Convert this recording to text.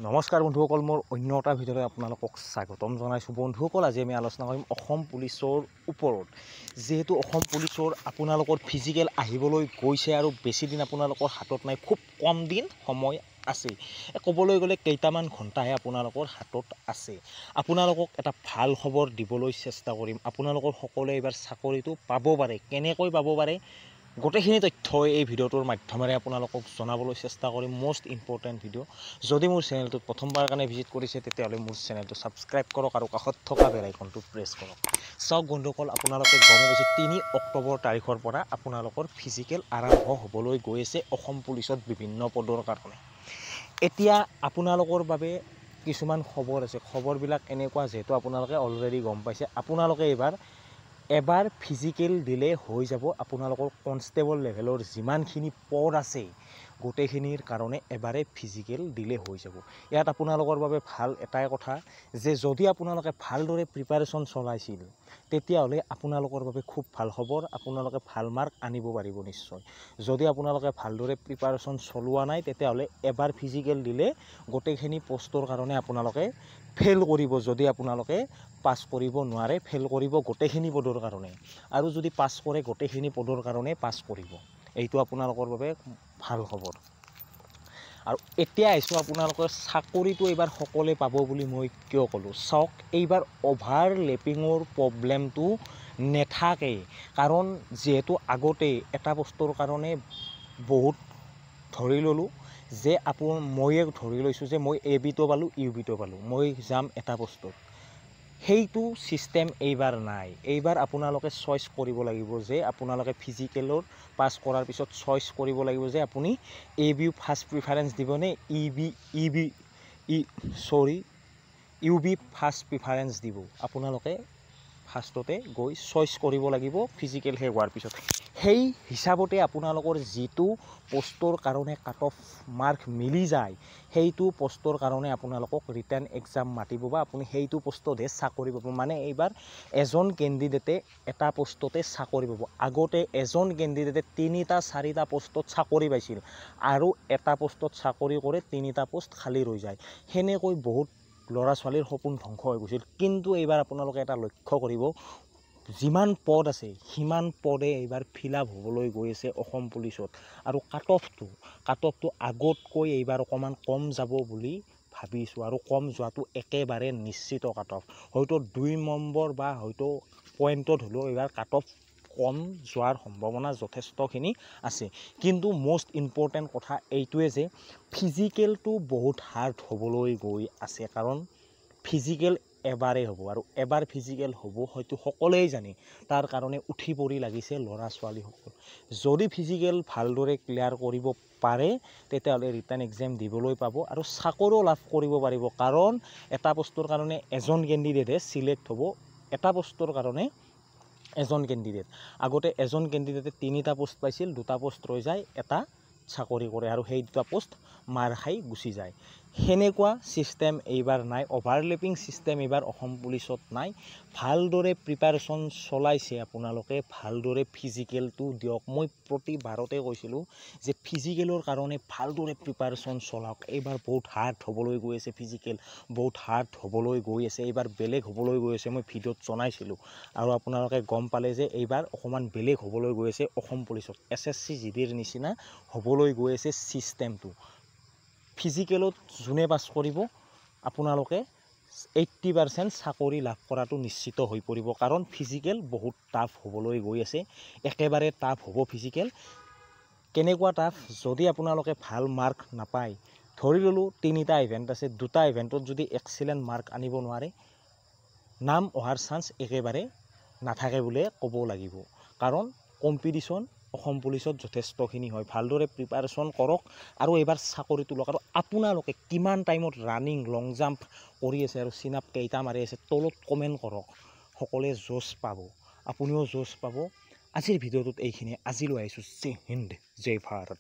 নমস্কাৰ বন্ধুসকল, মোৰ অন্য এটা ভিডিঅ'লৈ আপোনালোকক স্বাগতম জনাইছোঁ। বন্ধুসকল, আজি আমি আলোচনা কৰিম অসম পুলিচৰ ওপৰত। যিহেতু অসম পুলিচৰ আপোনালোকৰ ফিজিকেল আহিবলৈ গৈছে আৰু বেছি দিন আপোনালোকৰ হাতত নাই, খুব কম দিন সময় আছে। ক'বলৈ গ'লে কেইটামান ঘণ্টাহে আপোনালোকৰ হাতত আছে। আপোনালোকক এটা ভাল খবৰ দিবলৈ চেষ্টা কৰিম। আপোনালোকৰ সকলোৱে এইবাৰ চাকৰিটো পাব পাৰে। কেনেকৈ পাব পাৰে গোটেইখিনি তথ্যই এই ভিডিঅ'টোৰ মাধ্যমেৰে আপোনালোকক জনাবলৈ চেষ্টা কৰিম। Most important video'. যদি মোৰ চেনেলটোত প্ৰথমবাৰ কাৰণে ভিজিট কৰিছে তেতিয়াহ'লে মোৰ চেনেলটো ছাবস্ক্ৰাইব কৰক আৰু কাষত থকা বেল আইকনটো প্ৰেছ কৰক। চাওক বন্ধুসকল, আপোনালোকে গমে পাইছে 3 অক্টোবৰ তাৰিখৰ পৰা আপোনালোকৰ ফিজিকেল আৰম্ভ হ'বলৈ গৈ আছে অসম পুলিচত বিভিন্ন পদৰ কাৰণে। এতিয়া আপোনালোকৰ বাবে কিছুমান খবৰ আছে। খবৰবিলাক এনেকুৱা, যিহেতু আপোনালোকে অলৰেডি গম পাইছে, আপোনালোকে এবাৰ ফিজিকেল দিলে হৈ যাব। আপোনালোকৰ কনষ্টেবল লেভেলৰ যিমানখিনি পদ আছে গোটেইখিনিৰ কাৰণে এবাৰে ফিজিকেল দিলে হৈ যাব। ইয়াত আপোনালোকৰ বাবে ভাল এটাই কথা যে যদি আপোনালোকে ভালদৰে প্ৰিপাৰেশ্যন চলাইছিল তেতিয়াহ'লে আপোনালোকৰ বাবে খুব ভাল খবৰ, আপোনালোকে ভাল মাৰ্ক আনিব পাৰিব নিশ্চয়। যদি আপোনালোকে ভালদৰে প্ৰিপাৰেশ্যন চলোৱা নাই তেতিয়াহ'লে এবাৰ ফিজিকেল দিলে গোটেইখিনি পষ্টৰ কাৰণে আপোনালোকে ফেইল কৰিব। যদি আপোনালোকে পাছ কৰিব নোৱাৰে, ফেইল কৰিব গোটেইখিনি পদৰ কাৰণে, আৰু যদি পাছ কৰে গোটেইখিনি পদৰ কাৰণে পাছ কৰিব। এইটো আপোনালোকৰ বাবে ভাল খবৰ। আৰু এতিয়া আহিছোঁ আপোনালোকৰ চাকৰিটো এইবাৰ সকলোৱে পাব বুলি মই কিয় ক'লোঁ। চাওক, এইবাৰ অভাৰলেপিঙৰ প্ৰব্লেমটো নেথাকে। কাৰণ যিহেতু আগতে এটা পষ্টৰ কাৰণে বহুত ধৰি ল'লোঁ যে ময়ে ধৰি লৈছোঁ যে মই ABটো পালোঁ, UBটো পালোঁ, মই যাম এটা পষ্টত। সেইটো ছিষ্টেম এইবাৰ নাই। এইবাৰ আপোনালোকে চইচ কৰিব লাগিব যে আপোনালোকে ফিজিকেলৰ পাছ কৰাৰ পিছত চইচ কৰিব লাগিব যে আপুনি AB ফাৰ্ষ্ট প্ৰিফাৰেঞ্চ দিবনে UB ফাৰ্ষ্ট প্ৰিফাৰেঞ্চ দিব। আপোনালোকে ফাৰ্ষ্টতে গৈ চইচ কৰিব লাগিব ফিজিকেল শেষ হোৱাৰ পিছত। সেই হিচাপতে আপোনালোকৰ যিটো পষ্টৰ কাৰণে কাট অফ মাৰ্ক মিলি যায় সেইটো পষ্টৰ কাৰণে আপোনালোকক ৰিটাৰ্ণ এক্সাম মাতিব বা আপুনি সেইটো পষ্টতহে চাকৰি পাব। মানে এইবাৰ এজন কেণ্ডিডেটে এটা পষ্টতে চাকৰি পাব। আগতে এজন কেণ্ডিডেটে 3-4টা পষ্টত চাকৰি পাইছিল আৰু এটা পষ্টত চাকৰি কৰে 3টা পষ্ট খালী ৰৈ যায়। সেনেকৈ বহুত ল'ৰা ছোৱালীৰ সপোন ধ্বংস হৈ গৈছিল। কিন্তু এইবাৰ আপোনালোকে এটা লক্ষ্য কৰিব, যিমান পদ আছে সিমান পদে এইবাৰ ফিল আপ হ'বলৈ গৈ আছে অসম পুলিচত। আৰু কাট অফটো আগতকৈ এইবাৰ অকণমান কম যাব বুলি ভাবিছোঁ, আৰু কম যোৱাটো একেবাৰে নিশ্চিত। কাট অফ হয়তো 2 নম্বৰ বা হয়তো পইণ্টত হ'লেও এইবাৰ কাট অফ কম যোৱাৰ সম্ভাৱনা যথেষ্টখিনি আছে। কিন্তু মষ্ট ইম্পৰ্টেণ্ট কথা এইটোৱে যে ফিজিকেলটো বহুত হাৰ্ড হ'বলৈ গৈ আছে। কাৰণ ফিজিকেল এবাৰেই হ'ব, আৰু এবাৰ ফিজিকেল হ'ব হয়তো সকলোৱেই জানে। তাৰ কাৰণে উঠি পৰি লাগিছে ল'ৰা ছোৱালীসকল। যদি ফিজিকেল ভালদৰে ক্লিয়াৰ কৰিব পাৰে তেতিয়াহ'লে ৰিটাৰ্ণ এক্সাম দিবলৈ পাব আৰু চাকৰিও লাভ কৰিব পাৰিব। কাৰণ এটা পষ্টৰ কাৰণে এজন কেণ্ডিডেটহে চিলেক্ট হ'ব। এটা পষ্টৰ কাৰণে এজন কেণ্ডিডেট। আগতে এজন কেণ্ডিডেটে 3টা পষ্ট পাইছিল, 2টা পষ্ট ৰৈ যায়, এটা চাকৰি কৰে আৰু সেই 2টা পষ্ট মাৰ খাই গুচি যায়। সেনেকুৱা ছিষ্টেম এইবাৰ নাই। অভাৰলেপিং ছিষ্টেম এইবাৰ অসম পুলিচত নাই। ভালদৰে প্ৰিপাৰেশ্যন চলাইছে আপোনালোকে, ভালদৰে ফিজিকেলটো দিয়ক। মই প্ৰতিবাৰতে কৈছিলোঁ যে ফিজিকেলৰ কাৰণে ভালদৰে প্ৰিপাৰেশ্যন চলাওক। এইবাৰ বহুত হাৰ্ড হ'বলৈ গৈ আছে ফিজিকেল, বহুত হাৰ্ড হ'বলৈ গৈ আছে। এইবাৰ বেলেগ হ'বলৈ গৈ আছে। মই ভিডিঅ'ত জনাইছিলোঁ আৰু আপোনালোকে গম পালে যে এইবাৰ অকণমান বেলেগ হ'বলৈ গৈ আছে অসম পুলিচত। SSC GDৰ নিচিনা হ'বলৈ গৈ আছে ছিষ্টেমটো। ফিজিকেলত যোনে পাছ কৰিব আপোনালোকে 80% চাকৰি লাভ কৰাটো নিশ্চিত হৈ পৰিব। কাৰণ ফিজিকেল বহুত টাফ হ'বলৈ গৈ আছে, একেবাৰে টাফ হ'ব ফিজিকেল। কেনেকুৱা টাফ, যদি আপোনালোকে ভাল মাৰ্ক নাপায়, ধৰি ল'লোঁ 3টা ইভেণ্ট আছে, 2টা ইভেণ্টত যদি এক্সিলেণ্ট মাৰ্ক আনিব নোৱাৰে, নাম অহাৰ চান্স একেবাৰে নাথাকে বুলিয়ে ক'ব লাগিব। কাৰণ কম্পিটিশ্যন অসম পুলিচত যথেষ্টখিনি হয়। ভালদৰে প্ৰিপাৰেশ্যন কৰক আৰু এইবাৰ চাকৰিটো লওক। আৰু আপোনালোকে কিমান টাইমত ৰানিং, লং জাম্প কৰি আছে আৰু চিন আপ কেইটা মাৰি আছে তলত কমেণ্ট কৰক। সকলোৱে জোচ পাব, আপুনিও জোচ পাব। আজিৰ ভিডিঅ'টোত এইখিনিয়ে। আজিলৈ আহিছোঁ। জয় হিন্দ, জয় ভাৰত।